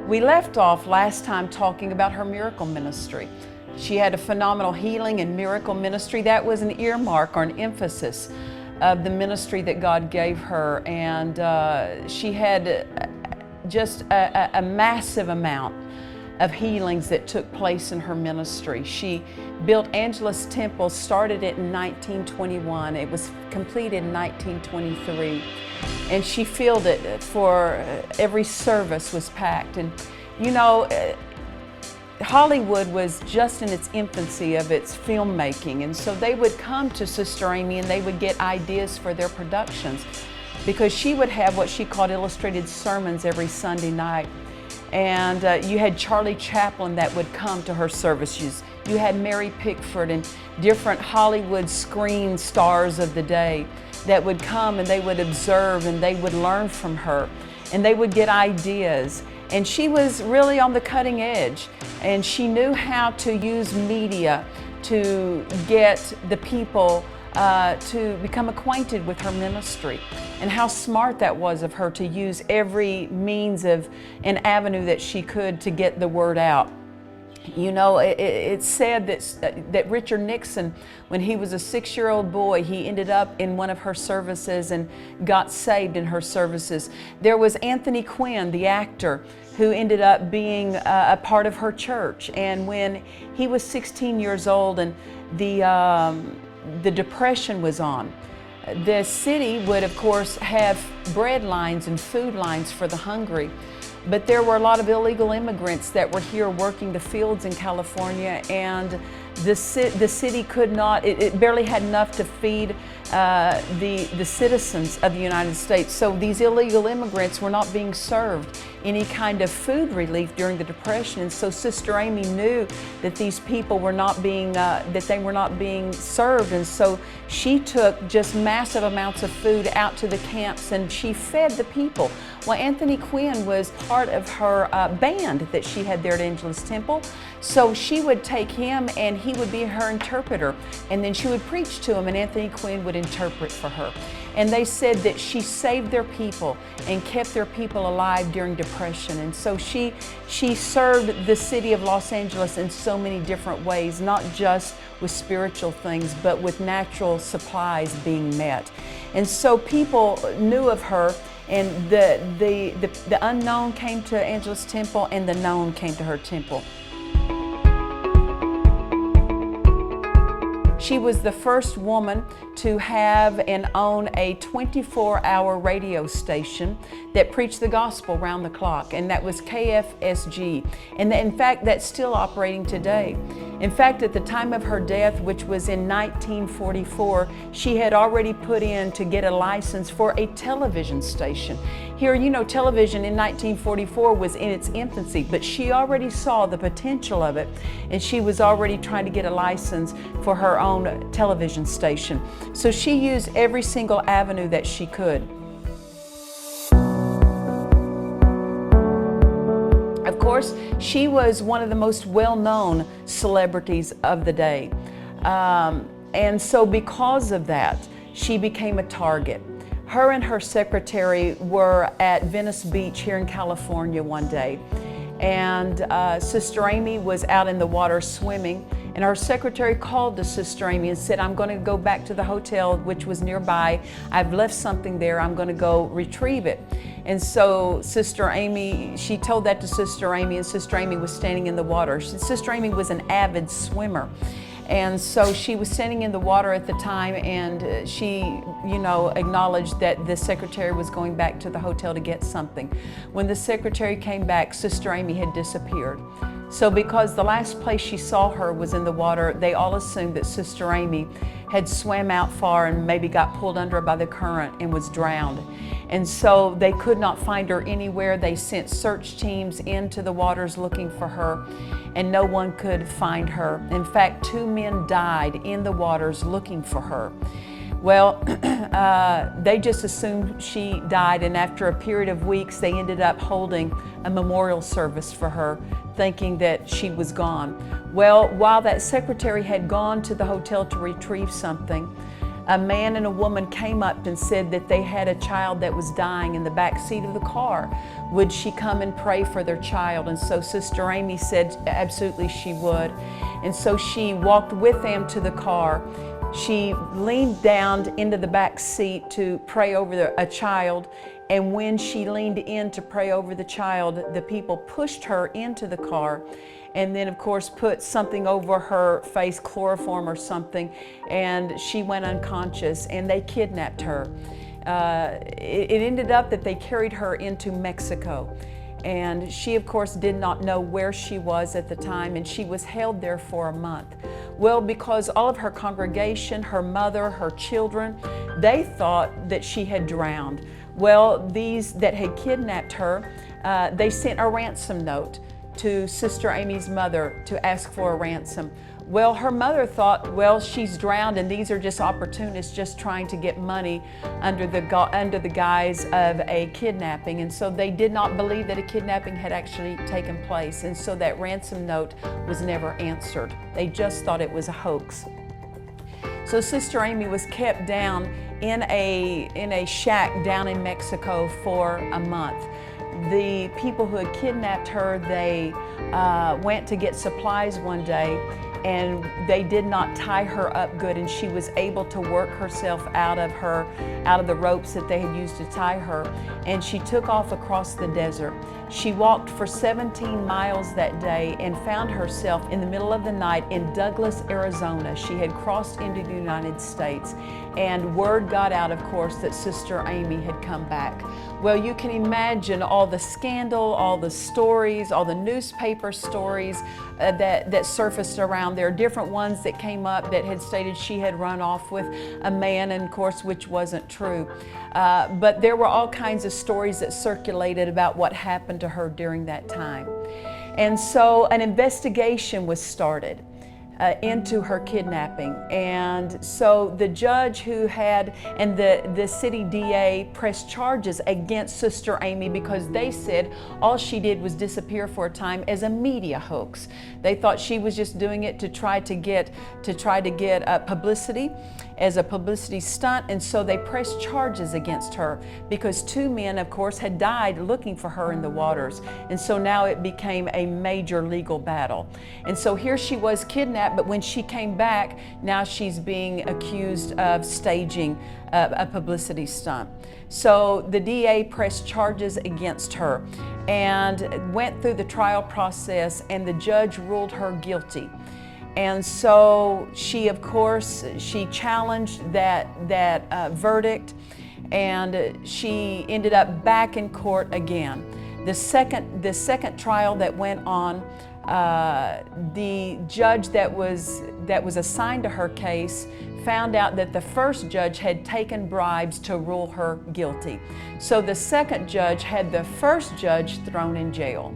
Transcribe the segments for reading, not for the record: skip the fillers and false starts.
We left off last time talking about her miracle ministry. She had a phenomenal healing and miracle ministry. That was an earmark or an emphasis of the ministry that God gave her. And she had just a massive amount of healings that took place in her ministry. She built Angelus Temple, started it in 1921. It was completed in 1923. And she filled it for every service was packed. And you know, Hollywood was just in its infancy of its filmmaking. And so they would come to Sister Aimee and they would get ideas for their productions, because she would have what she called illustrated sermons every Sunday night. And you had Charlie Chaplin that would come to her services. You had Mary Pickford and different Hollywood screen stars of the day that would come, and they would observe and they would learn from her and they would get ideas. And she was really on the cutting edge, and she knew how to use media to get the people to become acquainted with her ministry, and how smart that was of her to use every means of an avenue that she could to get the word out. You know, it's said that Richard Nixon, when he was a 6-year-old boy, he ended up in one of her services and got saved in her services. There was Anthony Quinn, the actor, who ended up being a part of her church. And when he was 16 years old and the Depression was on, the city would, of course, have bread lines and food lines for the hungry. But there were a lot of illegal immigrants that were here working the fields in California, and the city could not, it barely had enough to feed the citizens of the United States. So these illegal immigrants were not being served any kind of food relief during the Depression. And so Sister Aimee knew that these people were not being, that they were not being served. And so she took just massive amounts of food out to the camps and she fed the people. Well, Anthony Quinn was part of her band that she had there at Angelus Temple. So she would take him and he would be her interpreter. And then she would preach to him and Anthony Quinn would interpret for her. And they said that she saved their people and kept their people alive during Depression. And so she served the city of Los Angeles in so many different ways, not just with spiritual things, but with natural supplies being met. And so people knew of her, and the unknown came to Angelus Temple and the known came to her temple. She was the first woman to have and own a 24-hour radio station that preached the gospel around the clock, and that was KFSG. And in fact, that's still operating today. In fact, at the time of her death, which was in 1944, she had already put in to get a license for a television station. Here, you know, television in 1944 was in its infancy, but she already saw the potential of it, and she was already trying to get a license for her own television station. So she used every single avenue that she could. Of course, she was one of the most well-known celebrities of the day. And so because of that, she became a target. Her and her secretary were at Venice Beach here in California one day. And Sister Aimee was out in the water swimming, and her secretary called to Sister Aimee and said, "I'm going to go back to the hotel, which was nearby. I've left something there. I'm going to go retrieve it." And so Sister Aimee, she told that to Sister Aimee, and Sister Aimee was standing in the water. Sister Aimee was an avid swimmer. And so she was standing in the water at the time, and she, you know, acknowledged that the secretary was going back to the hotel to get something. When the secretary came back, Sister Aimee had disappeared. So because the last place she saw her was in the water, they all assumed that Sister Aimee had swam out far and maybe got pulled under by the current and was drowned. And so they could not find her anywhere. They sent search teams into the waters looking for her, and no one could find her. In fact, 2 men died in the waters looking for her. Well, they just assumed she died, and after a period of weeks, they ended up holding a memorial service for her, thinking that she was gone. Well, while that secretary had gone to the hotel to retrieve something, a man and a woman came up and said that they had a child that was dying in the back seat of the car. Would she come and pray for their child? And so Sister Aimee said absolutely she would. And so she walked with them to the car. She leaned down into the back seat to pray over a child. And when she leaned in to pray over the child, the people pushed her into the car and then of course put something over her face, chloroform or something, and she went unconscious and they kidnapped her. It ended up that they carried her into Mexico. And she, of course, did not know where she was at the time, and she was held there for a month. Well, because all of her congregation, her mother, her children, they thought that she had drowned. Well, these that had kidnapped her, they sent a ransom note to Sister Aimee's mother to ask for a ransom. Well, her mother thought, well, she's drowned and these are just opportunists just trying to get money under the guise of a kidnapping. And so they did not believe that a kidnapping had actually taken place. And so that ransom note was never answered. They just thought it was a hoax. So Sister Aimee was kept down in a shack down in Mexico for a month. The people who had kidnapped her, they went to get supplies one day, and they did not tie her up good, and she was able to work herself out of the ropes that they had used to tie her, and she took off across the desert. She walked for 17 miles that day and found herself in the middle of the night in Douglas, Arizona. She had crossed into the United States, and word got out, of course, that Sister Aimee had come back. Well, you can imagine all the scandal, all the stories, all the newspaper stories that surfaced around there, different ones that came up that had stated she had run off with a man, and of course, which wasn't true. But there were all kinds of stories that circulated about what happened to her during that time. And so an investigation was started into her kidnapping. And so the judge who had, and the city DA pressed charges against Sister Aimee because they said all she did was disappear for a time as a media hoax. They thought she was just doing it to try to get publicity, as a publicity stunt, and so they pressed charges against her because 2 men, of course, had died looking for her in the waters. And so now it became a major legal battle. And so here she was kidnapped, but when she came back, now she's being accused of staging a publicity stunt. So the DA pressed charges against her and went through the trial process, and the judge ruled her guilty. And so she, of course, she challenged that verdict, and she ended up back in court again. The second trial that went on, the judge that was assigned to her case found out that the first judge had taken bribes to rule her guilty. So the second judge had the first judge thrown in jail.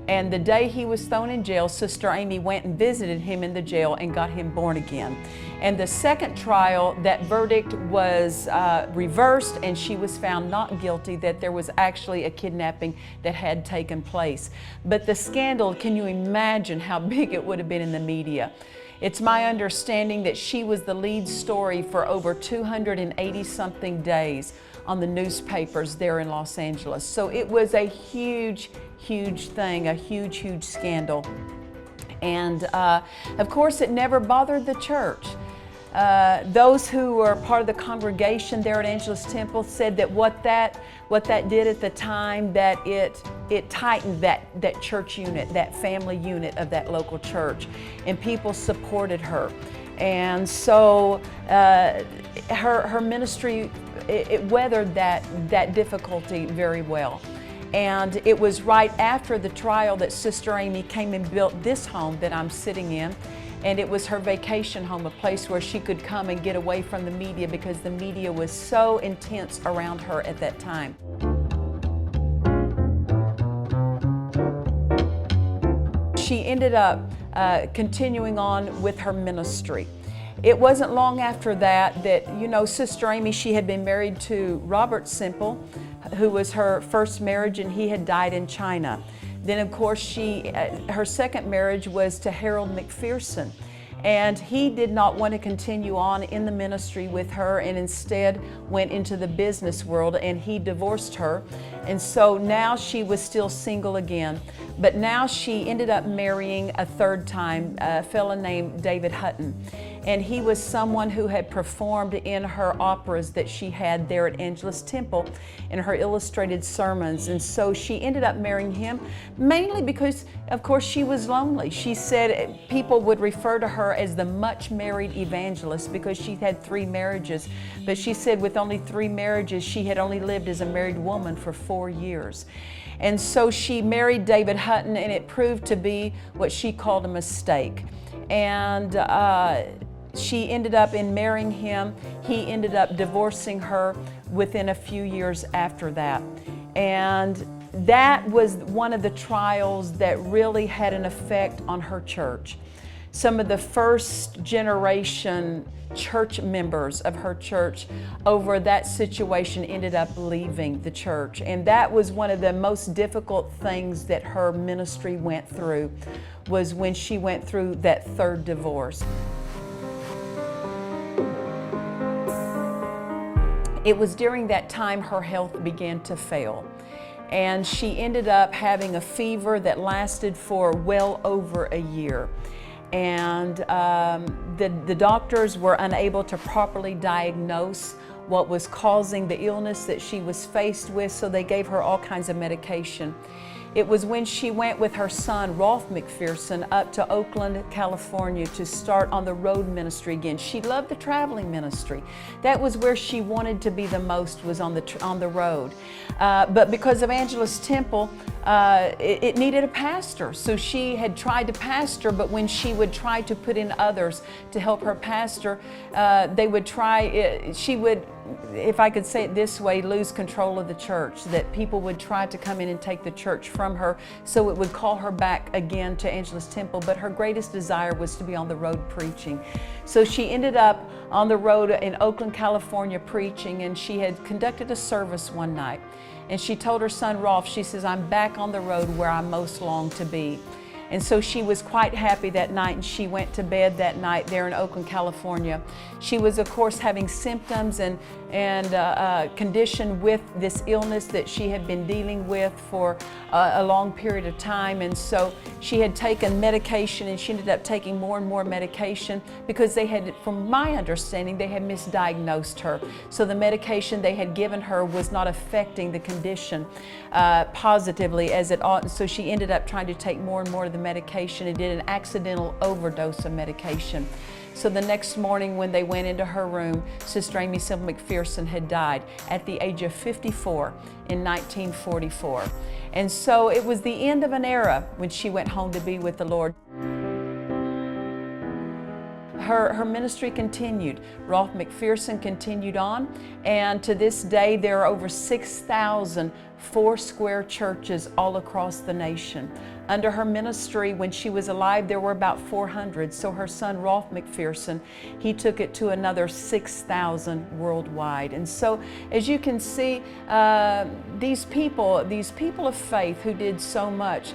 And the day he was thrown in jail, Sister Aimee went and visited him in the jail and got him born again. And the second trial, that verdict was reversed, and she was found not guilty, that there was actually a kidnapping that had taken place. But the scandal, can you imagine how big it would have been in the media? It's my understanding that she was the lead story for over 280-something days on the newspapers there in Los Angeles. So it was a huge thing, a huge scandal. And of course, it never bothered the church. Those who were part of the congregation there at Angelus Temple said that what that did at the time, that it tightened that church unit, that family unit of that local church, and people supported her. And so her ministry, it weathered that difficulty very well. And it was right after the trial that Sister Aimee came and built this home that I'm sitting in. And it was her vacation home, a place where she could come and get away from the media because the media was so intense around her at that time. She ended up continuing on with her ministry. It wasn't long after that, you know, Sister Aimee, she had been married to Robert Semple, who was her first marriage, and he had died in China. Then, of course, her second marriage was to Harold McPherson. And he did not want to continue on in the ministry with her, and instead went into the business world, and he divorced her. And so now she was still single again. But now she ended up marrying a third time, a fellow named David Hutton. And he was someone who had performed in her operas that she had there at Angelus Temple in her illustrated sermons. And so she ended up marrying him mainly because, of course, she was lonely. She said people would refer to her as the much married evangelist because she had 3 marriages. But she said with only 3 marriages, she had only lived as a married woman for 4 years. And so she married David Hutton, and it proved to be what she called a mistake. And she ended up in marrying him. He ended up divorcing her within a few years after that. And that was one of the trials that really had an effect on her church. Some of the first generation church members of her church over that situation ended up leaving the church. And that was one of the most difficult things that her ministry went through, was when she went through that 3rd divorce. It was during that time her health began to fail. And she ended up having a fever that lasted for well over a year. And the doctors were unable to properly diagnose what was causing the illness that she was faced with, so they gave her all kinds of medication. It was when she went with her son, Rolf McPherson, up to Oakland, California to start on the road ministry again. She loved the traveling ministry. That was where she wanted to be the most, was on the road. But because of Angelus Temple, it needed a pastor. So she had tried to pastor, but when she would try to put in others to help her pastor, they would try, she would, if I could say it this way, lose control of the church, that people would try to come in and take the church from her, so it would call her back again to Angelus Temple. But her greatest desire was to be on the road preaching. So she ended up on the road in Oakland, California preaching, and she had conducted a service one night. And she told her son Rolf, she says, "I'm back on the road where I most long to be." And so she was quite happy that night, and she went to bed that night there in Oakland, California. She was, of course, having symptoms and condition with this illness that she had been dealing with for a long period of time. And so she had taken medication, and she ended up taking more and more medication because they had, from my understanding, they had misdiagnosed her. So the medication they had given her was not affecting the condition positively as it ought. And so she ended up trying to take more and more of the medication and did an accidental overdose of medication. So the next morning when they went into her room, Sister Aimee Semple McPherson had died at the age of 54 in 1944. And so it was the end of an era when she went home to be with the Lord. Her ministry continued. Rolf McPherson continued on, and to this day there are over 6,000 four-square churches all across the nation. Under her ministry, when she was alive, there were about 400. So her son, Rolf McPherson, he took it to another 6,000 worldwide. And so, as you can see, these people of faith who did so much,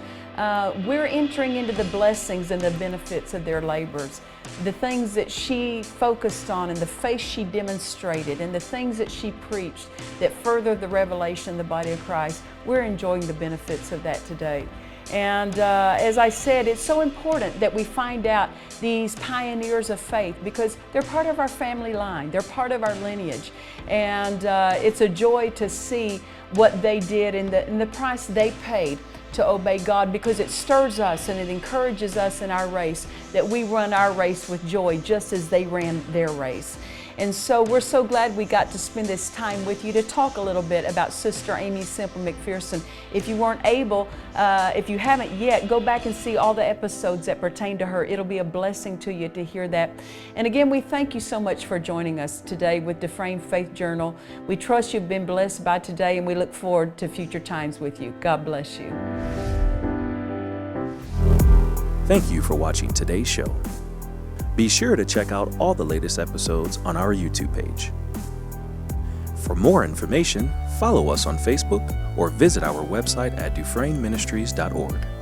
we're entering into the blessings and the benefits of their labors. The things that she focused on and the faith she demonstrated and the things that she preached that furthered the revelation of the body of Christ, we're enjoying the benefits of that today. And as I said, it's so important that we find out these pioneers of faith, because they're part of our family line, they're part of our lineage. And it's a joy to see what they did and the price they paid to obey God, because it stirs us and it encourages us in our race that we run our race with joy just as they ran their race. And so we're so glad we got to spend this time with you to talk a little bit about Sister Aimee Semple McPherson. If you weren't able, if you haven't yet, go back and see all the episodes that pertain to her. It'll be a blessing to you to hear that. And again, we thank you so much for joining us today with Dufresne Faith Journal. We trust you've been blessed by today, and we look forward to future times with you. God bless you. Thank you for watching today's show. Be sure to check out all the latest episodes on our YouTube page. For more information, follow us on Facebook or visit our website at dufresneministries.org.